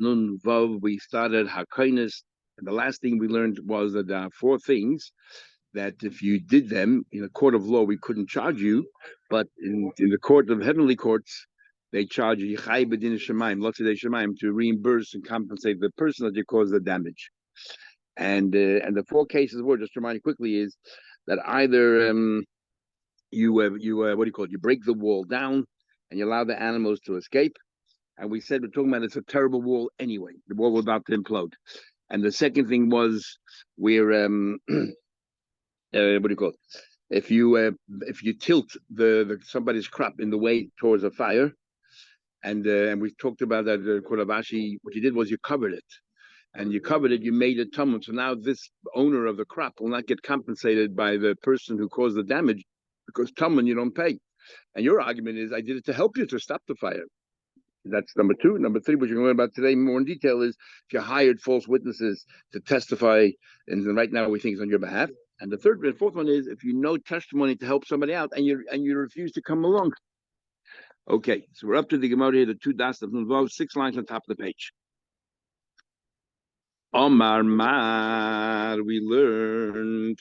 Nun Vav, we started Hakoinis, and the last thing we learned was that there are four things that if you did them in a court of law, we couldn't charge you, but in the court of heavenly courts, they charge you Chai B'din Shemaim, Lotzidei Shemaim, to reimburse and compensate the person that you caused the damage. And the four cases were, just to remind you quickly, is that either what do you call it? You break the wall down and you allow the animals to escape. And we said we're talking about it's a terrible wall anyway. The wall was about to implode. And the second thing was we're what do you call it? If you tilt the somebody's crop in the way towards a fire, and we talked about that Kuravashi, what you did was you covered it. And you covered it, you made it tumble. So now this owner of the crop will not get compensated by the person who caused the damage because tumble you don't pay. And your argument is I did it to help you to stop the fire. That's number two. Number three, what you're going to learn about today more in detail is if you hired false witnesses to testify, and right now we think it's on your behalf. And the third and fourth one is if you know testimony to help somebody out and you refuse to come along. Okay, so we're up to the Gemara here, the two das of involved 6 lines on top of the page. Omar Mar, we learned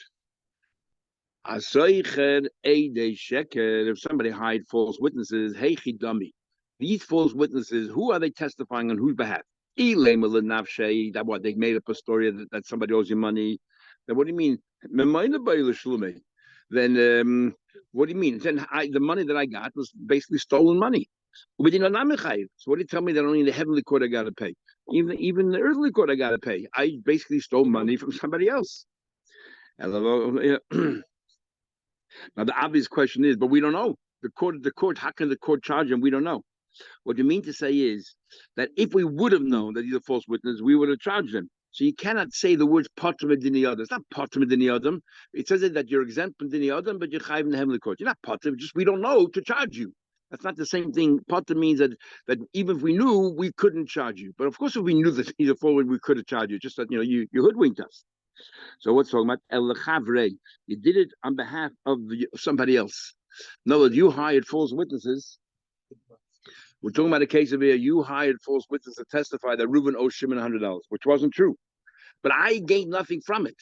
Asoicher Eidei Sheker, if somebody hired false witnesses, Heichi Dummy. These false witnesses, who are they testifying on whose behalf? That what they made up a story that somebody owes you money. Then what do you mean? Then what do you mean? Then the money that I got was basically stolen money. So what do you tell me that only in the heavenly court I got to pay? Even in the earthly court I got to pay. I basically stole money from somebody else. Now the obvious question is, but we don't know. The court, how can the court charge him? We don't know. What you mean to say is that if we would have known that he's a false witness, we would have charged him. So you cannot say the words patrim dini adam. It's not patrim dini adam. It says that you're exempt from dini adam, but you're chayiv in the heavenly court. You're not patrim. Just we don't know to charge you. That's not the same thing. Patrim means that even if we knew, we couldn't charge you. But of course, if we knew that he's a false, we could have charged you. Just that you hoodwinked us. So what's talking about? El lechavre. You did it on behalf of somebody else. In other words, you hired false witnesses. We're talking about a case of here, you hired false witnesses to testify that Reuben owes Shimon $100, which wasn't true. But I gained nothing from it.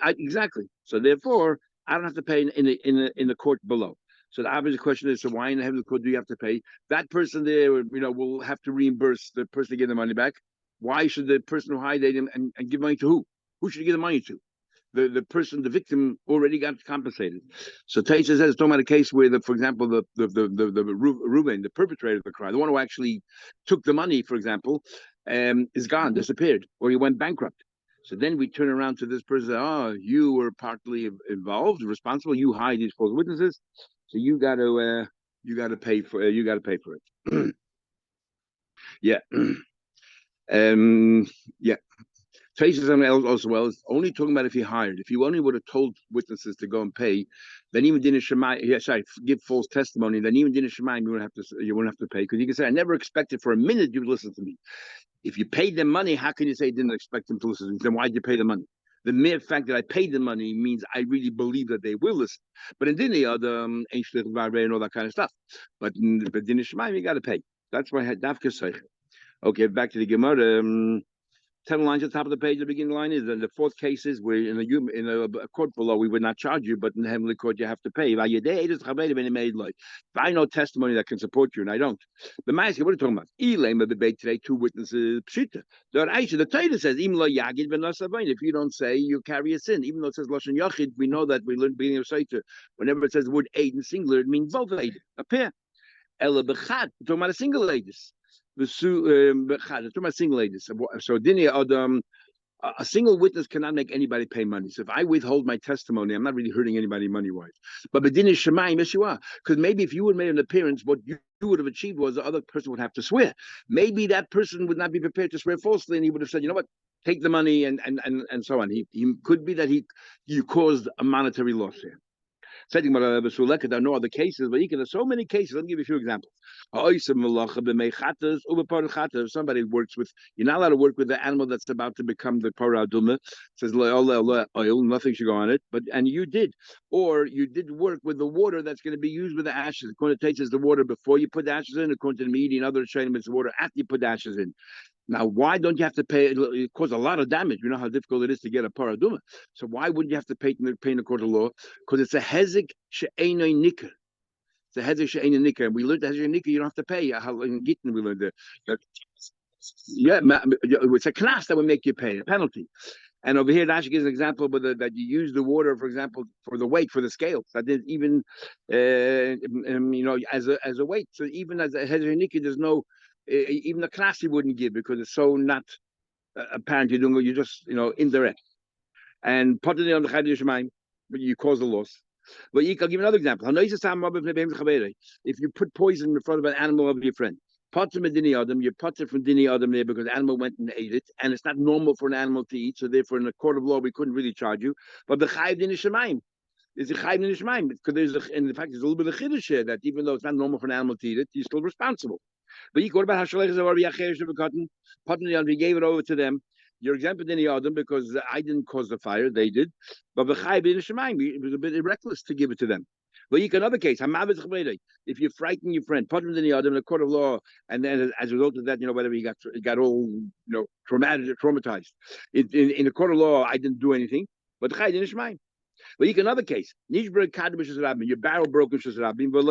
Exactly. So therefore, I don't have to pay in the court below. So the obvious question is, so why in the heavenly court do you have to pay? That person there, will have to reimburse the person to get the money back. Why should the person who hired him and give money to who? Who should he give the money to? The person, the victim, already got compensated. So Taisha says it's talking about a case where, for example, the Reuben, the perpetrator of the crime, the one who actually took the money, for example, is gone, disappeared, or he went bankrupt. So then we turn around to this person, you were partly involved, responsible, you hired these false witnesses, so you got to pay for it. Yeah. Yeah. Traces also well is only talking about if he hired. If you only would have told witnesses to go and pay, then even didn't give false testimony. Then even didn't you wouldn't have to pay because you can say I never expected for a minute you would listen to me. If you paid them money, how can you say you didn't expect them to listen to me? Then why did you pay the money? The mere fact that I paid the money means I really believe that they will listen. But in Dini, and all that kind of stuff. But Dini Shemaim, you got to pay. That's why I had Dafka Seich. Okay, back to the Gemara. 10 lines at the top of the page, the beginning line is, and the fourth case is where in a court below, we would not charge you, but in the heavenly court, you have to pay. If I know testimony that can support you, and I don't. The Ma'aseh, what are you talking about? Today, 2 witnesses, Pshita. The Torah says, if you don't say, you carry a sin. Even though it says Lashon Yachid, we know that we learned beginning of Saita. Whenever it says the word aid in singular, it means both aid, a pair. Ela b'chad, we're talking about a single aidis. So a single witness cannot make anybody pay money. So if I withhold my testimony, I'm not really hurting anybody money-wise. But B'din Shemaim, yes you are. Because maybe if you would have made an appearance, what you would have achieved was the other person would have to swear. Maybe that person would not be prepared to swear falsely, and he would have said, you know what, take the money and so on. He could be that you caused a monetary loss here. Setting there are no other cases, but there's so many cases. Let me give you a few examples. If somebody works with, you're not allowed to work with the animal that's about to become the parah aduma. Says oil, nothing should go on it. And you did, or you did work with the water that's going to be used with the ashes. According to Tate, is the water before you put the ashes in. According to the media and other training, it's the water after you put the ashes in. Now, why don't you have to pay? It causes a lot of damage. You know how difficult it is to get a paraduma. So why wouldn't you have to pay in the court of law? Because it's a hezek she'enoi nikah. It's a hezek she'enoi nikah. And we learned that hezek nikah, you don't have to pay. In Gittin, we learned that. Yeah, it's a knas that would make you pay, a penalty. And over here, Rashi gives an example that you use the water, for example, for the weight, for the scales. That is even, as a weight. So even as a hezek nikah, there's no, even the class you wouldn't give because it's so not apparent you're doing it, you're just indirect. And potentially on the Chaydish Shemaim, but you cause the loss. But I'll give you another example. If you put poison in front of an animal of your friend, potter medini adam, you potter from dini adam there because the animal went and ate it, and it's not normal for an animal to eat. So therefore, in the court of law, we couldn't really charge you. But the Chayv din Shemaim is a Chayv din Shemaim because in fact, there's a little bit of chiddush here that even though it's not normal for an animal to eat it, you're still responsible. But you about we gave it over to them. You're exempt in the Adam because I didn't cause the fire, they did. But it was a bit reckless to give it to them. But you can another case. If you frighten your friend, put him in the Adam in a court of law, and then as a result of that, whether he got all traumatized. In a court of law, I didn't do anything. But but you can another case. Your barrel broke in Shazrabim, but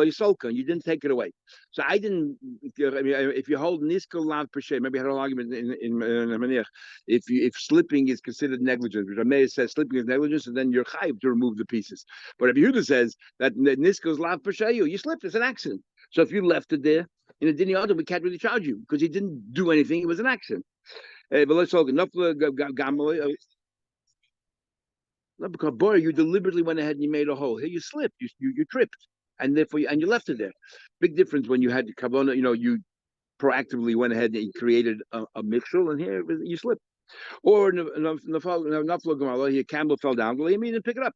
you didn't take it away. So I didn't. If you hold niskal lav per maybe I had an argument in Maniach. If slipping is considered negligence, which Rameir says slipping is negligence, and then you're chayiv to remove the pieces. But if Yehuda says that niskal lav per you slipped. It's an accident. So if you left it there in a dini adam, we can't really charge you because he didn't do anything. It was an accident. But let's talk. No, because boy, you deliberately went ahead and you made a hole. Here you slipped, you tripped, and therefore you left it there. Big difference when you had the kavana. You proactively went ahead and created a mixture, and here you slipped. Or here Campbell fell down. Well, he didn't pick it up.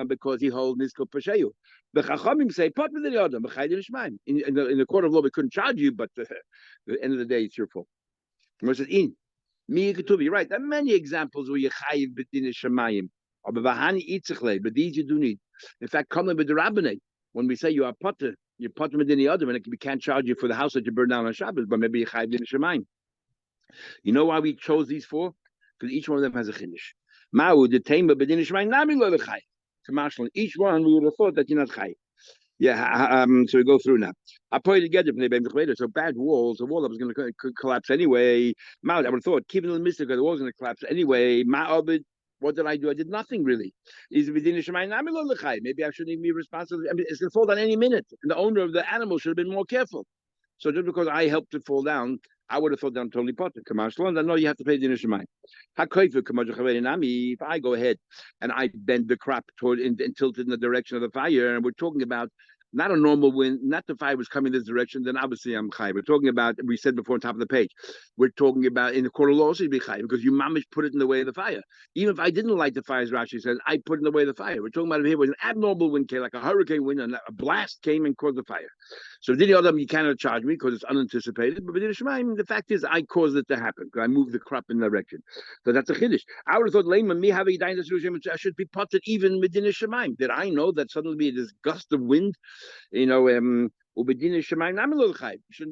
Because he holds niskal pesheyu. The Chachamim say pot with the adam. In the court of law, we couldn't charge you, but at the end of the day, it's your fault. You're right. There are many examples where you chayiv b'din shemayim, but these you do need. In fact, coming with the rabbinate, when we say you are potter, you're potter b'din adam, and we can't charge you for the house that you burned down on Shabbos, but maybe you chayiv b'din shemayim. You know why we chose these four? Because each one of them has a chiddush. Ma'u the tema b'din shemayim nami lo lechayiv. Commercial. Each one we would have thought that you're not chayiv. Yeah, so we go through now. I put it together from the so bad walls, the wall that was going to collapse anyway. I would have thought, keeping the mystic, the wall was going to collapse anyway. What did I do? I did nothing really. Maybe I shouldn't even be responsible. I mean, it's going to fall down any minute. And the owner of the animal should have been more careful. So just because I helped it fall down, I would have thought that I'm totally potter. I know you have to pay the initial mind. If I go ahead and I bend the crop toward and tilt it in the direction of the fire, and we're talking about not a normal wind, not the fire was coming this direction, then obviously I'm chai. We're talking about, we said before on top of the page, we're talking about in the court of law also you'd be chai because you mamish put it in the way of the fire. Even if I didn't light the fire, as Rashi says, I put it in the way of the fire. We're talking about it here was an abnormal wind came, like a hurricane wind, and a blast came and caused the fire. So did the other you cannot charge me because it's unanticipated. But the fact is I caused it to happen because I moved the crop in the direction. So that's a chiddush. I would have thought Lema me have a I should be potted even within a shemaim. Did I know that suddenly this gust of wind, shouldn't be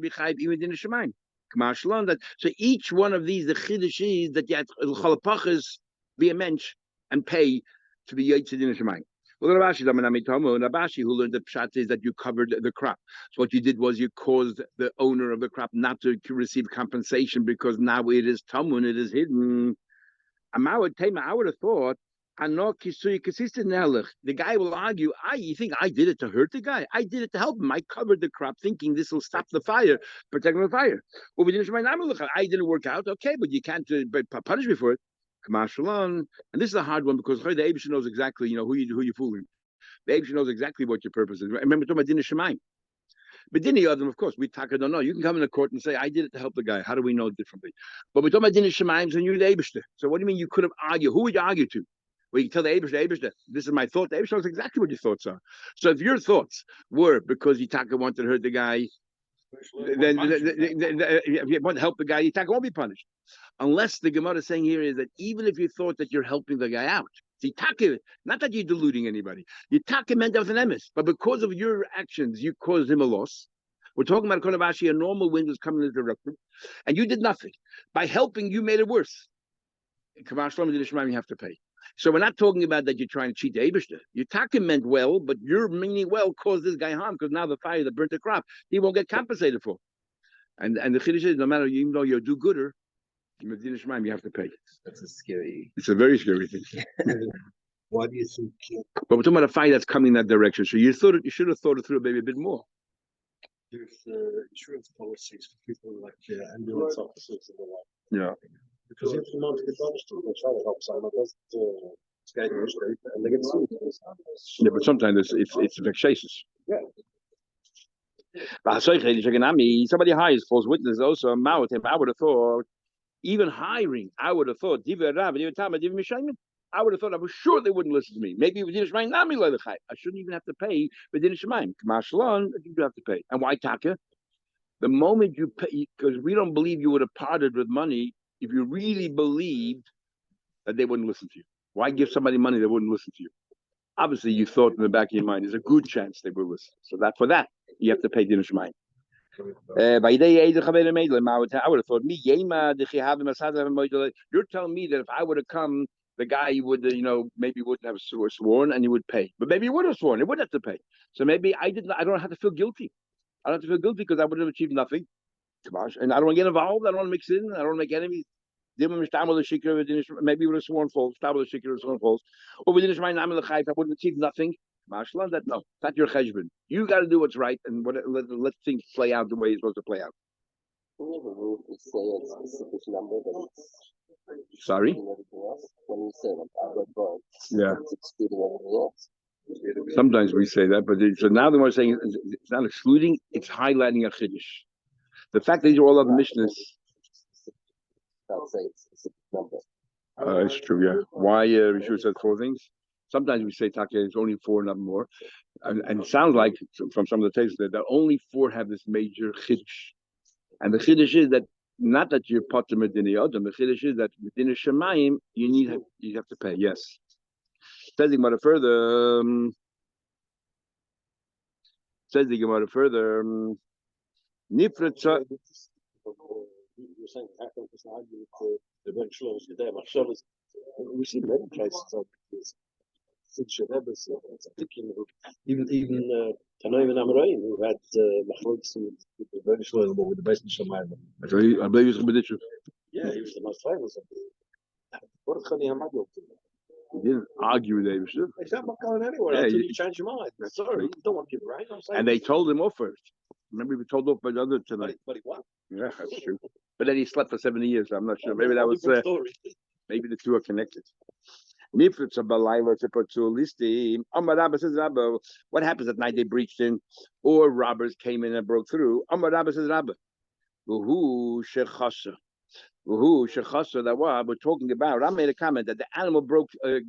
chayv even within a shemaim. That so each one of these the chiddush is that you have chalapachas be a mensch and pay to be yaitz in a shemaim. Well, Rabashi, who learned the pshat is that you covered the crop. So what you did was you caused the owner of the crop not to receive compensation because now it is tamun, it is hidden. I would have thought, the guy will argue, you think I did it to hurt the guy? I did it to help him. I covered the crop thinking this will stop the fire, protect the fire. Well, I didn't work out. Okay, but you can't punish me for it. And this is a hard one because the Eibush knows exactly, who you're fooling. The Eibush knows exactly what your purpose is. Remember talking about Dinah Shemaim. But Dinah Yadam, of course, we don't know. You can come in the court and say, I did it to help the guy. How do we know differently? But we're talking about Dinah Shemaim and you're the Eibush. So what do you mean you could have argued? Who would you argue to? where you tell the Abishta, this is my thought. The Abishta knows exactly what your thoughts are. So if your thoughts were because Yitaka wanted to hurt the guy, then if you want to help the guy, Yitaka won't be punished. Unless the Gemara is saying here is that even if you thought that you're helping the guy out, Yitaka, not that you're deluding anybody, Yitaka meant that was an emes, but because of your actions, you caused him a loss. We're talking about Konabashi, a normal wind was coming in the direction, and you did nothing. By helping, you made it worse. Kamash Shalom did you have to pay. So we're not talking about that you're trying to cheat the Eibishter. Your taka meant well, but your meaning well caused this guy harm because now the fire that burnt the crop, he won't get compensated for. And the chiddush is no matter, even though you're a do-gooder, you have to pay. That's a scary. It's a very scary thing. Why do you think? But we're talking about a fire that's coming in that direction. So you should have thought it through maybe a bit more. There's insurance policies for people like ambulance officers and the like. Yeah. Because if you want to get damaged, they try to help someone. It's getting and they get sued. Yeah, but sometimes it's vexatious. Yeah. Somebody hires false witness also. I would have thought, even hiring, I would have thought, I would have thought I was sure they wouldn't listen to me. Maybe I shouldn't even have to pay within Shemaim. You do have to pay. And why taka? The moment you pay, because we don't believe you would have parted with money if you really believed that they wouldn't listen to you. Why give somebody money that wouldn't listen to you? Obviously, you thought in the back of your mind, there's a good chance they will listen. So that for that, you have to pay din Shemaim. I would have thought you're telling me that if I would have come, the guy would, maybe wouldn't have sworn and he would pay. But maybe he would have sworn, he would have to pay. So maybe I don't have to feel guilty. I don't have to feel guilty because I would have achieved nothing. And I don't want to get involved. I don't want to mix in. I don't want to make enemies. Maybe we would have sworn false. Sworn false. Or we didn't I wouldn't have achieved nothing. That no, not your cheshbon. You got to do what's right, and let things play out the way it's supposed to play out. Can you have a rule to say a specific number that it's Sorry? When you say like yeah, it's excluding everything else. Sometimes we say that, but so now the one saying it's not excluding; it's highlighting a chiddush. The fact that these are all other mishnahs. I'll say it's a specific number. It's true, yeah. Why Rishur said 4 things? Sometimes we say Taka it's only 4, not more. And it sounds like from some of the texts that only 4 have this major chiddush. And the chiddush is that not that you're potter medini adam, the chiddush is that within a shemayim you have to pay. Yes. Says the Gemara further. Nifritza. You're saying the Ben Shlomo is there. We see many cases of this. Even Tanoim and Amoraim who had machlokes with the Ben Shlomo with the best Shemayim. I believe he's Chibuditchu. Yeah, he was the most famous of them. He didn't argue with David. He's not going anywhere until you change your mind. Sorry, you don't want to give right. And they told him off first. Remember, we told off by the other tonight. But he won. Yeah, that's true. But then he slept for 70 years. So I'm not sure. Maybe that was. Maybe the two are connected. What happens at night? They breached in, or robbers came in and broke through. Amar Rabba says Rabba. That what we're talking about. I made a comment that the animal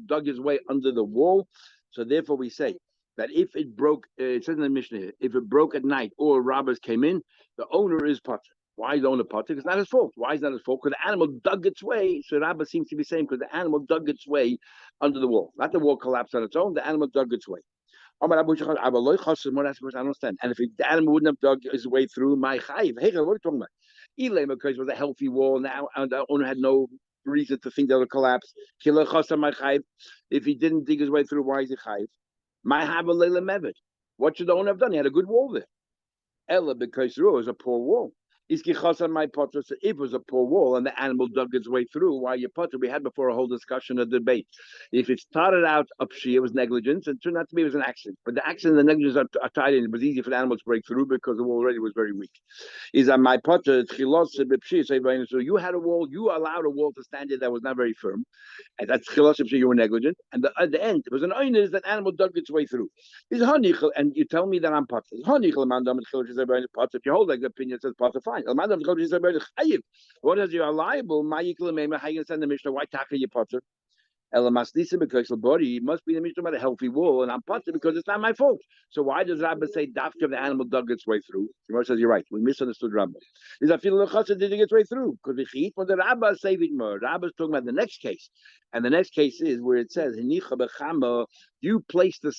dug his way under the wall. So therefore we say that if it broke, it says in the Mishnah here, if it broke at night or robbers came in, the owner is potter. Why is the owner potter? Because it's not his fault. Why is it not his fault? Because the animal dug its way. So Rabbah seems to be saying because the animal dug its way under the wall. Not the wall collapsed on its own. The animal dug its way. I don't understand. And if the animal wouldn't have dug his way through my chayiv, hey, what are you talking about? Because it was a healthy wall now, and the owner had no reason to think that it would collapse. If he didn't dig his way through, why is he chayiv? What should the owner have done? He had a good wall there. Ella, because it was a poor wall. If it was a poor wall and the animal dug its way through, why you potter? We had before a whole discussion, a debate. If it started out up she, it was negligence, and turned out to be it was an accident. But the accident and the negligence are tied in. It was easy for the animal to break through because the wall already was very weak. Is that my potter? So you had a wall, you allowed a wall to stand there that was not very firm, and that's you were negligent. And at the end, it was an oinus that animal dug its way through. Is hanichel, and you tell me that I'm potter. If you hold like the opinion says potter, fine. What is you are liable? How you gonna send the Mishnah? Why tackle your potter? Elamasnisa because the body must be the mission about a healthy wool, and I'm putter because it's not my fault. So why does Rabbi say dafka the animal dug its way through? Gemara says you're right. We misunderstood Rabbi. Is I feel the chassid did its way through because the chiyit when the Rabbi saving more. Rabbi's talking about the next case, and the next case is where it says hinicha bechama. You place the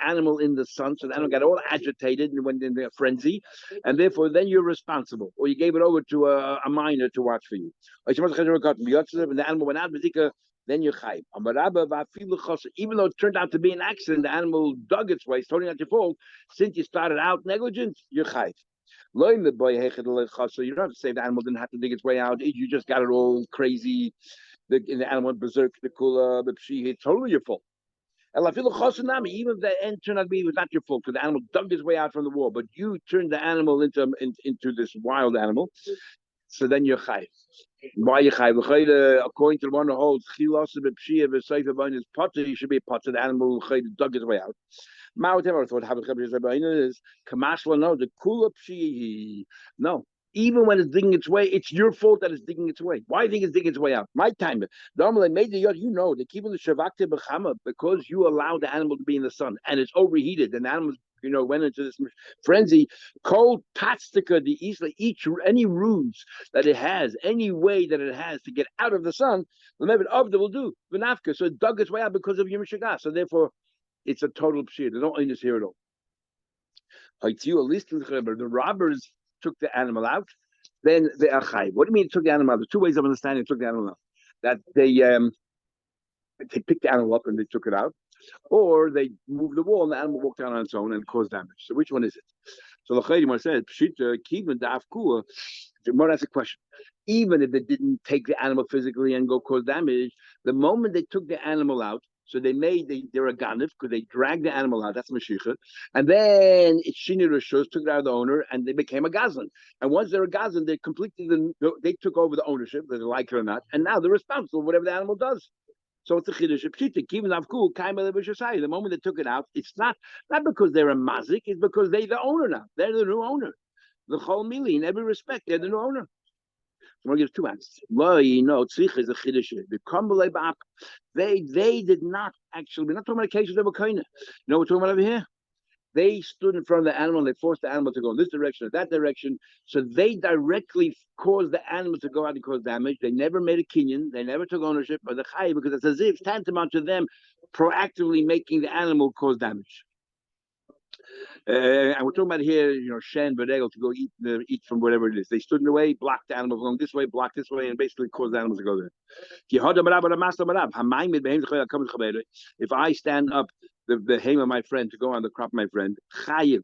animal in the sun, so the animal got all agitated and went in a frenzy, and therefore then you're responsible, or you gave it over to a miner to watch for you. And the animal went out, then you're chayv. Even though it turned out to be an accident, the animal dug its way, it's totally not your fault. Since you started out negligent, you're chayv. So you don't have to say the animal didn't have to dig its way out. You just got it all crazy. The animal went berserk, the kula, the pshi, it's totally your fault. Even if the end turned out to be it was not your fault, because the animal dug his way out from the wall, but you turned the animal into this wild animal, so then you're chayv. Why you chayv? According to the one who holds chilas b'pshia v'seifa b'in is potter, you should be a potter. The animal dug his way out. Whatever I thought is kamashla. No, the kula pshia. No. Even when it's digging its way, it's your fault that it's digging its way. Why do you think it's digging its way out? My time. Normally, made the yod, they're keeping the shavakte b'chama because you allow the animal to be in the sun and it's overheated and the animal, went into this frenzy. Cold patstika, the easily any ruse that it has, any way that it has to get out of the sun, the method of the will do v'nafka. So it dug its way out because of your mishagah. So therefore, it's a total pshir. There's no inus here at all. The robbers took the animal out, then they are chayv. What do you mean took the animal out? There's two ways of understanding took the animal out. That they picked the animal up and they took it out, or they moved the wall and the animal walked down on its own and caused damage. So which one is it? So the Chayim said, Pshita, Kiva, Daf Kua. More that's a question. Even if they didn't take the animal physically and go cause damage, the moment they took the animal out, so they're a ganif because they dragged the animal out. That's Mashiach. And then it's Shini Rishus took it out of the owner and they became a gazlan. And once they're a gazlan, they took over the ownership, whether they like it or not. And now they're responsible for whatever the animal does. So it's a chiddush. The moment they took it out, it's not because they're a mazik, it's because they're the owner now. They're the new owner. The whole mili, in every respect, they're the new owner. So I'm going to give two answers. Tzich is a chiddush. They did not actually. We're not talking about cases of a koina. We're talking about over here. They stood in front of the animal and they forced the animal to go in this direction or that direction. So they directly caused the animal to go out and cause damage. They never made a kinyan. They never took ownership of the chayi because it's as if tantamount to them proactively making the animal cause damage. And we're talking about here, Shen Badegel to go eat from whatever it is. They stood in the way, blocked the animals going this way, blocked this way, and basically caused the animals to go there. If I stand up the hem of my friend to go on the crop of my friend, chayiv.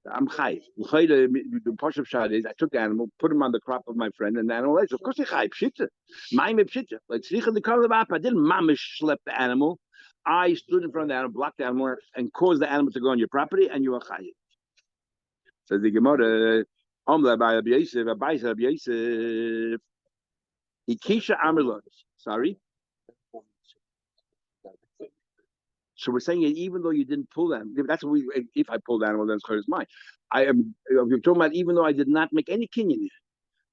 I'm chayiv. The Pashup shot is I took the animal, put him on the crop of my friend, and the animal ate. Of course, he chayiv. Pshita. Ma'im pshita. Like tzricha the kol I didn't mamish schlep the animal. I stood in front of the animal, blocked the animal, and caused the animal to go on your property, and you are chayiv. Says the Gemara, Omla by Rabbi Yosef, Rabbi Yosef, Ikisha Amirlos. Sorry. So we're saying even though you didn't pull them, that's what if I pulled the animal, then it's mine. You're talking about even though I did not make any kinyan here,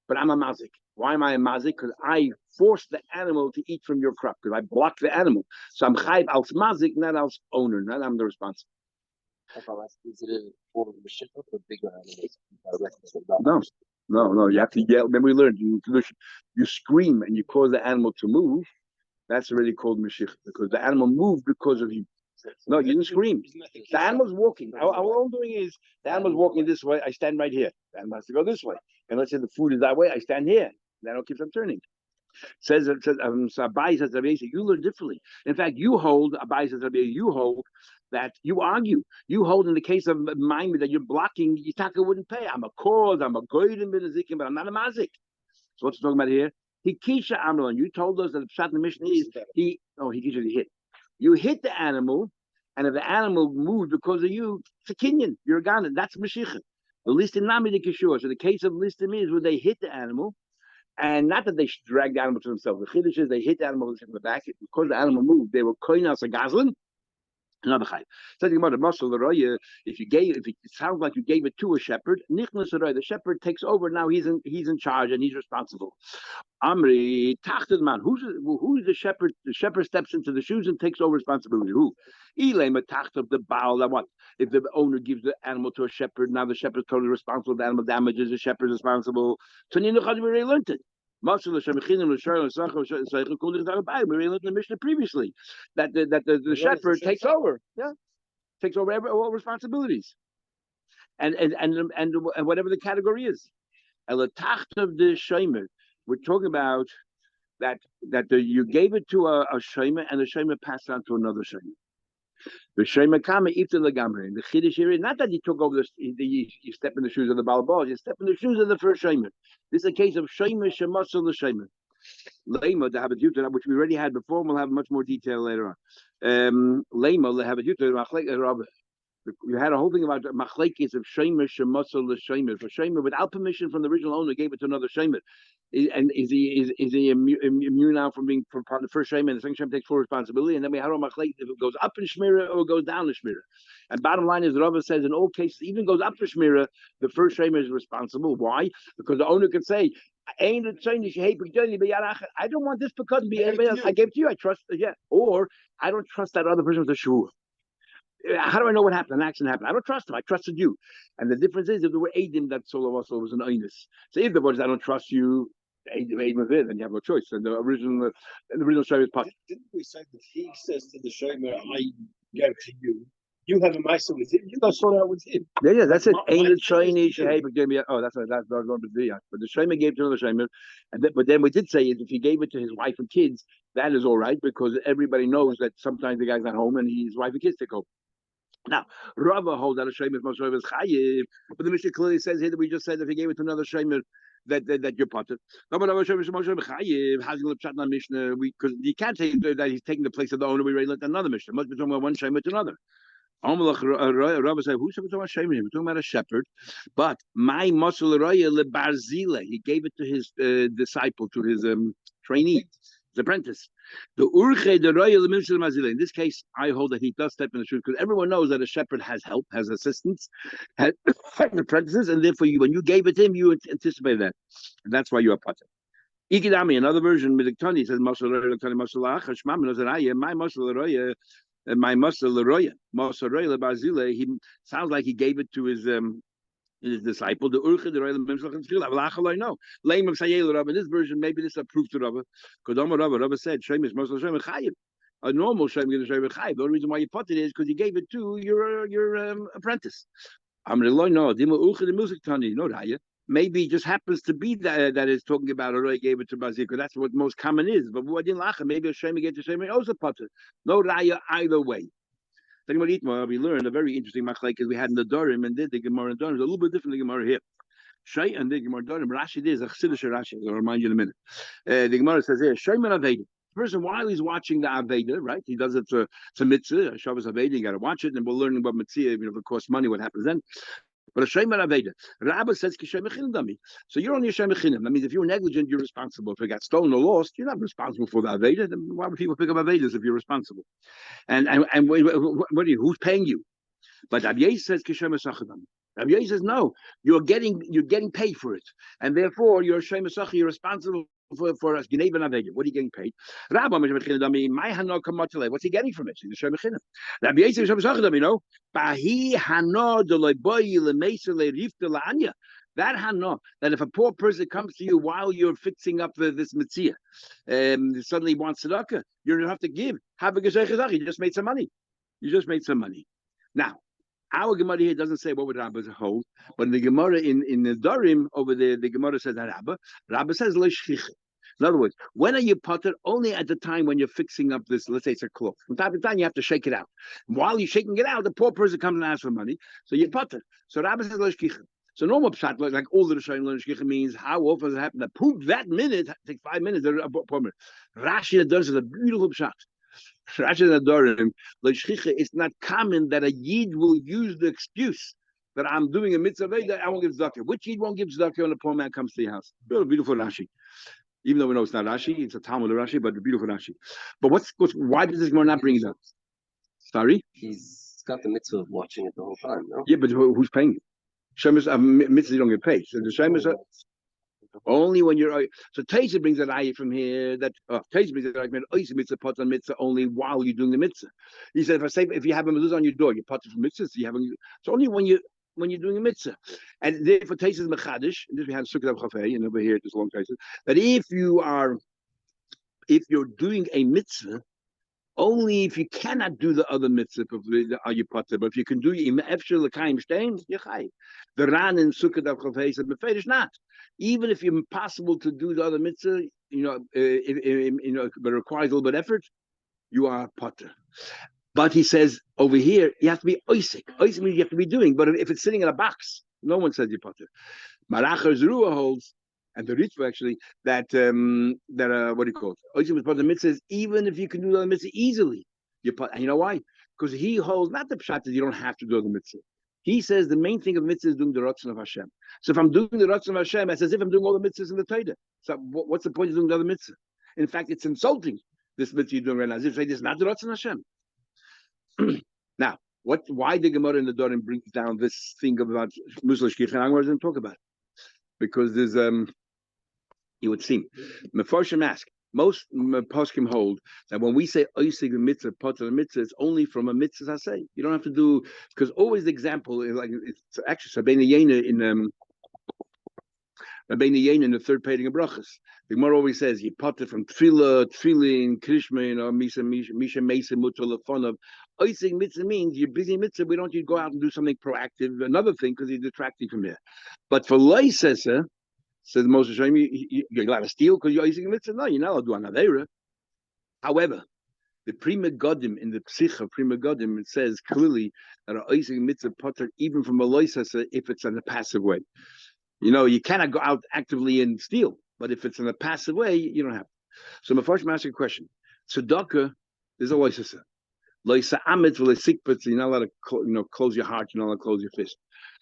but I'm a mazik. Why am I a mazik? Because I forced the animal to eat from your crop, because I blocked the animal. So I'm chayv als mazik, not als owner, not I'm the responsible. Is it a form of mishikah for bigger animals? No. You have to yell. Then we learned you scream and you cause the animal to move. That's already called mishikah because the animal moved because of you. No, you didn't scream. The animal's walking. All I'm doing is the animal's walking this way. I stand right here. The animal has to go this way. And let's say the food is that way. I stand here. The animal keeps on turning. Abai says you learn differently. In fact, you hold Abai says you hold that you argue. You hold in the case of mine that you're blocking. Yitaka wouldn't pay. I'm a cause. I'm a goyim bin azikim, but I'm not a mazik. So what's talking about here? Hikisha Amrlan. You told us that the pshat in the Mishnah is he hit. You hit the animal, and if the animal moved because of you, it's a kinyan. You're a ganan. That's Mashiach. The listim nami the kishur. So the case of listim is where they hit the animal, and not that they should drag the animal to themselves. The chiddush is they hit the animal in the back because the animal moved. They were koinas a gazlan, Another chai. Says the Gemara, Masal L'Roya, if it sounds like you gave it to a shepherd, Nichnas L'Roya, the shepherd takes over. Now he's in charge and he's responsible. Amri Tachted man, who's the shepherd? The shepherd steps into the shoes and takes over responsibility. Who? Ilema Tacht the Baal. That what? If the owner gives the animal to a shepherd, now the shepherd's totally responsible. The animal damages, the shepherd's responsible. Tanina Chad, we already learned it. Masal L'Shemchinim L'Shar L'Sachar L'Sachar Kol L'Chad L'Bayim. We already learned the Mishnah previously that the shepherd takes over. Yeah, takes over all responsibilities, and whatever the category is. El Tacht of the Shomer. We're talking about that you gave it to a shomer and the shomer passed on to another shomer. The shomer kama ifta legamre. The chiddush here is not that you took over you step in the shoes of the balabal, you step in the shoes of the first shomer. This is a case of shomer shemasel the shomer. Lema to have a duty, which we already had before, and we'll have much more detail later on. Lema to have a duty. You had a whole thing about machlekes of shomer shemasel the shomer. For shomer, without permission from the original owner, gave it to another shomer. And is he immune now from being from part of the first shema, and the second shema takes full responsibility? And then we have machlek if it goes up in shmira or it goes down in shmira. And bottom line is, the Rava says in all cases, even goes up in shmira, the first shema is responsible. Why? Because the owner could say, I don't want this because I gave it to you. I trust, or I don't trust that other person with a shur. How do I know what happened? An accident happened. I don't trust him. I trusted you. And the difference is, if there were Eidim, that Solo also was an Einus. So if there was, I don't trust you, Eidim of it, then you have no choice. And the original Shema is possible. Didn't we say that he says to the Shema, I gave to you? You have a ma'aser with him. You go sort out with him. Yeah, that's it. Ain't it shiny? Oh, that's going to be. But the Shema gave to another Shema, but then we did say if he gave it to his wife and kids, that is all right because everybody knows that sometimes the guy's not home and his wife and kids take home. Now, Rava holds that a shemer is Moshe is chayiv, but the Mishnah clearly says here that we just said if he gave it to another shemer that you're potter. No, but Moshe is chayiv. How's he going to pshat in Mishnah? Because you can't say that he's taking the place of the owner. We already let another Mishnah. Must be talking about one shemer to another. Rava said, who's talking about shemer? We're talking about a shepherd. But my muscle roya le barzile. He gave it to his disciple, to his trainee, his apprentice. The urche the royal mazile. In this case, I hold that he does step in the shoes because everyone knows that a shepherd has help, has assistants, has apprentices, and therefore, when you gave it to him, you anticipated that, and that's why you are potter. Ikidami, another version, Midiktani says, my muscle roya, my muscle roya, bazile. He sounds like he gave it to his disciple, the urche, the royal I know. Lame of Sayel Rabba. This version, maybe this is a proof to Rabba. Because Rabba said, Shem is Moshe Shem Chayiv. A normal Shem is Shem Chayiv. The only reason why you put it is because you gave it to your apprentice. Amreloi, no, Dima Urche, the music Tani, no Raya. Maybe it just happens to be that is talking about a gave it to Bazir, because that's what most common is. But what didn't lacha, maybe a Shem gave to Shem also put it. No Raya either way. We learned a very interesting machlekes we had in the Dorim and did the Gemara in Dorim. It's a little bit different than the Gemara here. Shay and the Gemara Dorim. Rashi is a Chassidish Rashi. I'll remind you in a minute. The Gemara says here, Shay man Aveda. The person, while he's watching the Aveda, right? He does it to mitzvah, Shabbos Aveda. You got to watch it, and we're learning about mitzvah. If it costs money, what happens then? But a Shem Aveda. Rabba says Kishem. So you're only a Shem That means if you're negligent, you're responsible. If it got stolen or lost, you're not responsible for the Aveda. Then why would people pick up Avedas if you're responsible? And what are you? Who's paying you? But Abiyah says Kishem Esachadam. Abiyah says no. You're getting paid for it, and therefore you're a Shem Esach. You're responsible for us. What are you getting paid? Rabba what's he getting from it? He's a Shem Echinam. Abiyah says Shem Esachadam. You know, Bahi Hano Deloiboy Lemeisa Leirifta Laanya. That hana, that if a poor person comes to you while you're fixing up this mitzvah, suddenly wants tzedakah, you don't have to give. Have a geshech. You just made some money. Now, our Gemara here doesn't say what would Rabba hold, but in the Gemara in the Dorim over there, the Gemara says that Rabba says leishchich. In other words, when are you potter? Only at the time when you're fixing up this, let's say it's a cloth. From time to time, you have to shake it out. While you're shaking it out, the poor person comes and asks for money, so you potter. So Rabba says leishchich. So normal pshat, like all the Rishonim learn shkicha means how often does it happen? That prove that minute, take 5 minutes. Rashi does it a beautiful pshat. Rashi Adorim, l'shchicha, it's not common that a yid will use the excuse that I'm doing a mitzvah that I won't give tzedakah. Which yid won't give tzedakah when a poor man comes to your house? Beautiful Rashi. Even though we know it's not Rashi, it's a Talmud Rashi, but a beautiful Rashi. But why does this Gemara not bring it up? Sorry? He's got the mitzvah of watching it the whole time, no? Yeah, but who's paying it? Shemus mitzvahs don't get paid. So the shemus only when you're so Taisa brings an ayah from here that Taisa brings an ayah from mitzvah pot on mitzvah only while you're doing the mitzvah. He said if you have a mezuzah on your door, you pot it for mitzvah. So you have it's only when you're doing a mitzvah, and therefore Taisa is mechadish. And this we had sukkah of chafei, and over here there's long Taisa that if you're doing a mitzvah. Only if you cannot do the other mitzvah are you potter. But if you can do im efshel l'kaim stein, you're chai. The Ran in Sukkot of Chavei said beferish not. Even if it's impossible to do the other mitzvah, but it requires a little bit of effort, you are potter. But he says over here you have to be oisik. Oisik means you have to be doing. But if it's sitting in a box, no one says you're potter. Maracher Zerua holds. And the Ritva actually that what do you call it? Oisim is part of the mitzvah says even if you can do the mitzvah easily, and you know why? Because he holds not the pshat that you don't have to do the mitzvah. He says the main thing of mitzvah is doing the ratzon of Hashem. So if I'm doing the ratzon of Hashem, it's as if I'm doing all the mitzvahs in the Torah. So what's the point of doing the other mitzvah? In fact, it's insulting this mitzvah you're doing right now. As if say this is not the ratzon of Hashem. Now, why the Gemara in the Dorim brings down this thing about Muslish Kich and Angmar doesn't talk about it. Because there's it would seem. Mefarshim ask, most poskim hold that when we say oisig mitzvah, potter mitzvah, it's only from a mitzvah I say. You don't have to do, because always the example is like, it's actually Sabbeinu Yena in the third painting of Brachas. The Gemara always says, you potter from tefillin, krishma, misha mesa mutter lefonav. Oisig mitzvah means you're busy mitzvah, we don't want you to go out and do something proactive, another thing, because you're detracting from here. But for loisesa, says Moshe Shem, you're allowed to steal because you're using a mitzvah. No, you're not allowed to do an avera. However, the Prima Godim in the Psich of Prima Godim, it says clearly that a using mitzvah potter even from a loisasa if it's in a passive way. You cannot go out actively and steal, but if it's in a passive way, you don't have to. So my first ask you a question. Tzedakah is a loisasa. Loisa amit v'lesikpetz, you're not allowed to close your heart, you're not allowed to close your fist.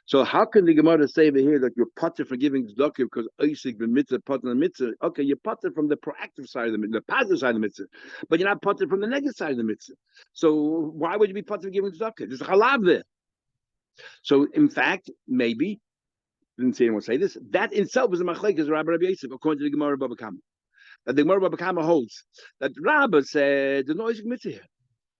So how can the Gemara say over here that you're potter for giving tzedakah because oisig the mitzvah potter the mitzvah? Okay, you're potter from the proactive side of the mitzvah, the positive side of the mitzvah, but you're not potter from the negative side of the mitzvah. So why would you be potter for giving tzedakah? There's a halav there. So in fact, maybe didn't see anyone say this. That in itself is a machlekes Rabbi Yosef according to the Gemara Bava Kama. That the Gemara Bava Kama holds that Rabbi said there's no oisig mitzvah here,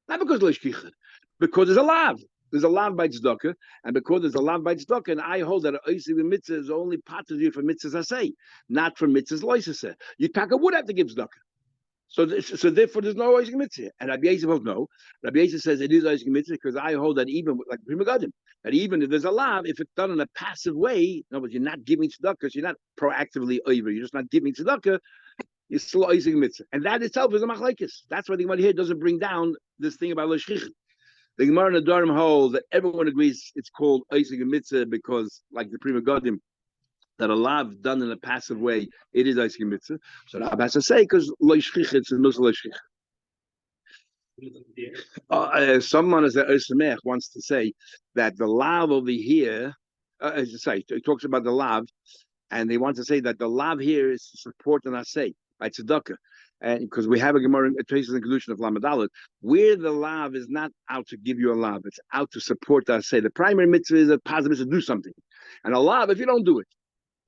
not because lo shkicha, because there's a lav. There's a lav by tzedakah, and because there's a lav by tzedakah, and I hold that oisig the mitzvah is only part of you for mitzvahs I say, not for mitzvahs loisaseh. You taka would have to give tzedakah. So therefore there's no oisig mitzvah. And Rabbi Yosef holds no. Rabbi Yosef says it is oisig mitzvah because I hold that even like Prima Gadim, that even if there's a lav, if it's done in a passive way, no, but you're not giving tzedakah, so you're not proactively over, you're just not giving tzedakah. You're still oisig mitzvah, and that itself is a machlekes. That's why the Gemara here doesn't bring down this thing about lo shchicha. The Gemara in the Durham holds that everyone agrees it's called oisig mitzvah because, like the Prima Godim, that a lav done in a passive way, it is oisig mitzvah. So Rab has to say because lo shchicha, it's no lo shchicha. Someone as a wants to say that the lav over here, it talks about the lav, and they want to say that the lav here is to support an asay by tzedakah. And because we have a Gemara, a traces and conclusion of Lamadalit, where the lav is not out to give you a lav, it's out to support the asay. The primary mitzvah is a positive mitzvah to do something. And a lav, if you don't do it,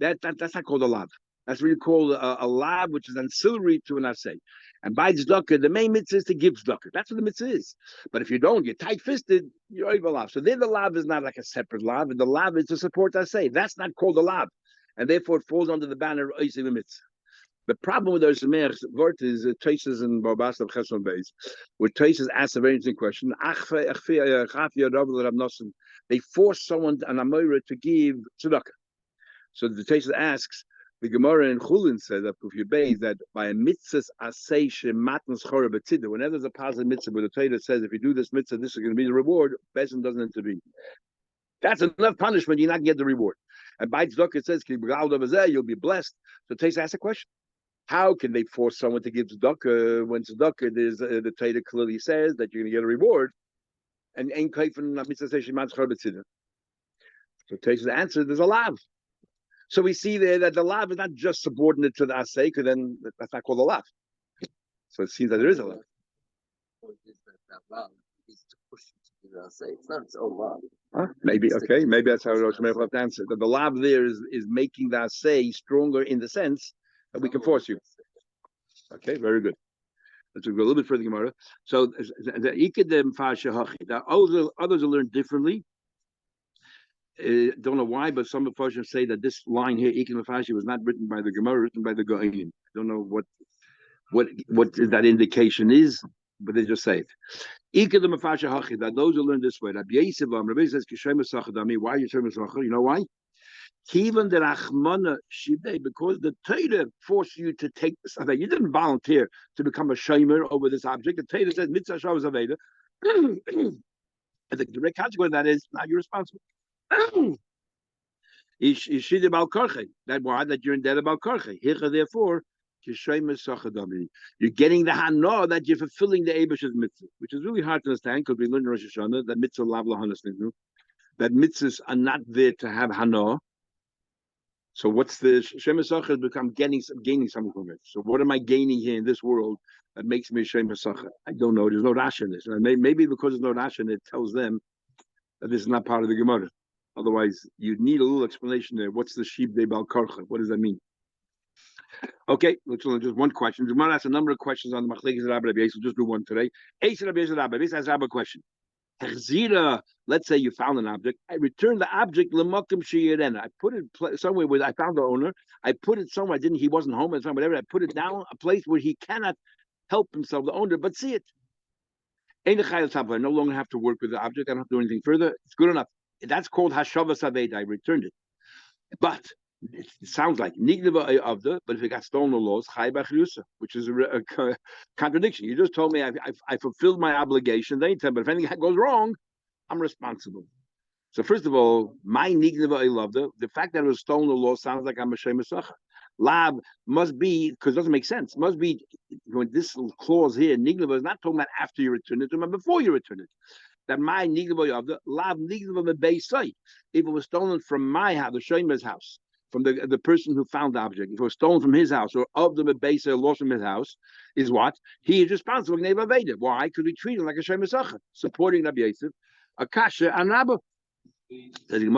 that's not called a lav. That's really called a lav, which is ancillary to an asay. And by tzedakah, the main mitzvah is to give tzedakah. That's what the mitzvah is. But if you don't, you're tight-fisted, you're over lav. So there the lav is not like a separate lav, and the lav is to support the asay. That's not called a lav. And therefore it falls under the banner of oisig mitzvah. The problem with those Sameach's word is traces in Barbas of Chesron Beis, where traces ask a very interesting question. They force someone, an Amora, to give tzedakah. So the traces asks, the Gemara in Chulin says that if you base that by a mitzvah asay shematnas chora b'tzidah, whenever there's a positive mitzvah where the Torah says if you do this mitzvah, this is going to be the reward, person doesn't intervene. That's enough punishment, you're not get the reward. And by tzedakah it says you'll be blessed. So Traces asks a question. How can they force someone to give tzedakah when tzedakah the Torah clearly says that you're going to get a reward, and ain't kaifin mitzvah shematnas chora b'tzidah? So Traces answer there's a lav. So we see there that the lav is not just subordinate to the asay, because then that's not called a lav. So it seems that there is a lav. That lav is to push you to say it's not its own law. Huh? Maybe okay. Maybe that's how Rosh Hashanah have to answer. That the lav there is making that say stronger in the sense that we can force you. Okay, very good. Let's go a little bit further, Gemara. So the ikadem fasha hachi. Now others will learn differently. Don't know why, but some of the say that this line here, ikadem fasha, was not written by the Gemara, written by the Go'anim. I don't know what that indication is, but they just say it. Ikadem fasha hachi. That those who learn this way. Rabbi says, why are you saying Masachar? You know why? Even the Rachmana Shibei, because the Torah forced you to take this. You didn't volunteer to become a shamer over this object. The Torah says mitzvah shavas aveda, and the direct consequence of that is now you're responsible. Ishid about karche. That you're in debt about karche. Therefore, you're getting the hana that you're fulfilling the Eibus's mitzvah, which is really hard to understand because we learned in Rosh Hashanah that mitzvah lav lahanas nidnu, that mitzvahs are not there to have hana. So what's the Shemesh Sacher has become gaining something from it. So what am I gaining here in this world that makes me Shemesh Sacher? I don't know. There's no Rashi in this. Maybe because there's no Rashi in it, tells them that this is not part of the Gemara. Otherwise, you'd need a little explanation there. What's the Shib de Bal Karcha? What does that mean? Okay, let's just one question. The Gemara has a number of questions on the Machlekes Rabbi Rabbi. So just do one today. Ace Rabbi Rabbi. This has a question. Let's say you found an object. I return the object l'makom sheyirena. I put it somewhere where I found the owner. I put it somewhere. He wasn't home or whatever. I put it down a place where he cannot help himself, the owner, but see it. I no longer have to work with the object. I don't have to do anything further. It's good enough. That's called hashavas aved. I returned it. But it sounds like nignava avda, but if it got stolen or lost, chay b'achriusa, which is a contradiction. You just told me I fulfilled my obligation. But if anything goes wrong, I'm responsible. So first of all, my nignava avda, the fact that it was stolen or lost sounds like I'm a shemesh sacher. Lab must be, because it doesn't make sense. Must be when this clause here, nignava, is not talking about after you return it, it's talking about before you return it. That my nignava avda, lab nignava mebeisai. If it was stolen from my house, the shemesh house, from the person who found the object, if it was stolen from his house or of the Mebesa lost from his house, is what? He is responsible. Why? Because we treat him like a Shemesh Sacher, supporting Rabbi Yosef, a Kasha, and Rabba. We're going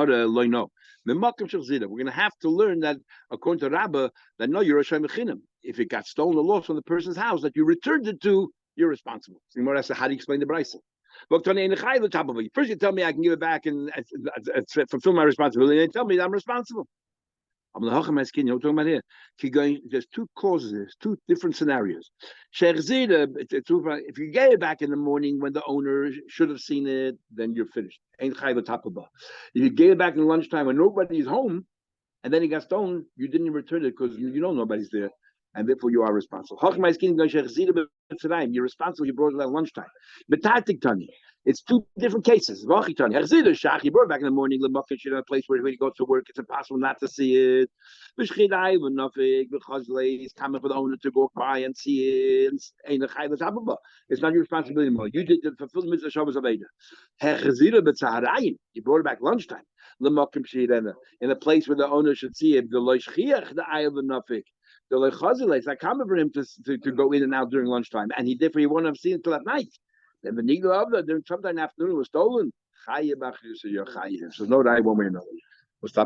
to have to learn that, according to Rabba, that no, you're a Shemechinam. If it got stolen or lost from the person's house that you returned it to, you're responsible. So Gemara asks, how do you explain the Brisa? First, you tell me I can give it back and fulfill my responsibility, and tell me that I'm responsible. You know what I'm talking about here? There's two causes, there's two different scenarios. If you get it back in the morning when the owner should have seen it, then you're finished. If you get it back in lunchtime when nobody's home, and then it got stolen, you didn't return it because you know nobody's there, and therefore you are responsible. You're responsible, you brought it at lunchtime. It's two different cases. He brought it back in the morning, in a place where he goes to work, it's impossible not to see it. He's coming for the owner to go by and see it. It's not your responsibility anymore. You did the fulfill mitzvah Shabbos Aveda. You brought it back lunchtime. In a place where the owner should see it. It's not common for him to go in and out during lunchtime, and he won't have seen it until at night. Then the sometime in the afternoon it was stolen. So no die one way or another.